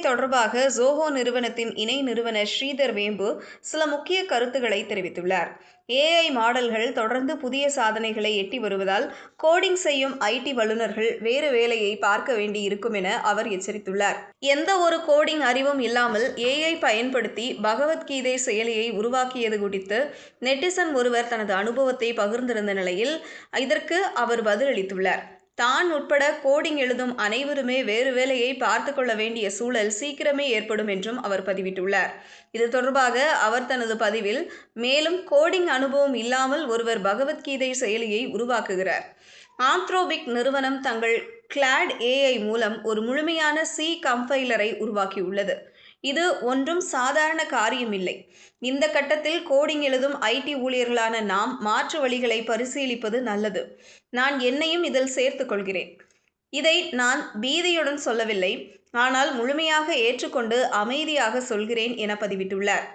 தொடர்பாக ஜோஹோ நிறுவனத்தின் இணை நிறுவனர் ஸ்ரீதர் வேம்பு சில முக்கிய கருத்துக்களை தெரிவித்துள்ளார். ஏஐ மாடல்கள் தொடர்ந்து புதிய சாதனைகளை எட்டி வருவதால் கோடிங் செய்யும் ஐடி வல்லுநர்கள் வேறு வேலையை பார்க்க வேண்டி இருக்கும் என அவர் எச்சரித்துள்ளார். எந்த ஒரு கோடிங் அறிவும் இல்லாமல் ஏஐ பயன்படுத்தி பகவத்கீதை செயலியை உருவாக்கியது குறித்து நெட்டிசன் ஒருவர் தனது அனுபவத்தை பகிர்ந்திருந்த நிலையில் இதற்கு அவர் பதிலளித்துள்ளார். தான் உட்பட கோடிங் எழுதும் அனைவருமே வேறு வேலையை பார்த்து கொள்ள வேண்டிய சூழல் சீக்கிரமே ஏற்படும் என்றும் அவர் பதிவிட்டுள்ளார். இது தொடர்பாக அவர் தனது பதிவில் மேலும் கோடிங் அனுபவம் இல்லாமல் ஒருவர் பகவத்கீதை செயலியை உருவாக்குகிறார். ஆந்த்ரோபிக் நிறுவனம் தங்கள் கிளாட் ஏஐ மூலம் ஒரு முழுமையான சி கம்பைலரை உருவாக்கியுள்ளது. இது ஒன்றும் சாதாரண காரியமில்லை. இந்த கட்டத்தில் கோடிங் எழுதும் ஐடி ஊழியர்களான நாம் மாற்று வழிகளை பரிசீலிப்பது நல்லது. நான் என்னையும் இதில் சேர்த்துக் கொள்கிறேன். இதை நான் பீதியுடன் சொல்லவில்லை, ஆனால் முழுமையாக ஏற்றுக்கொண்டு அமைதியாக சொல்கிறேன் என பதிவிட்டுள்ளார்.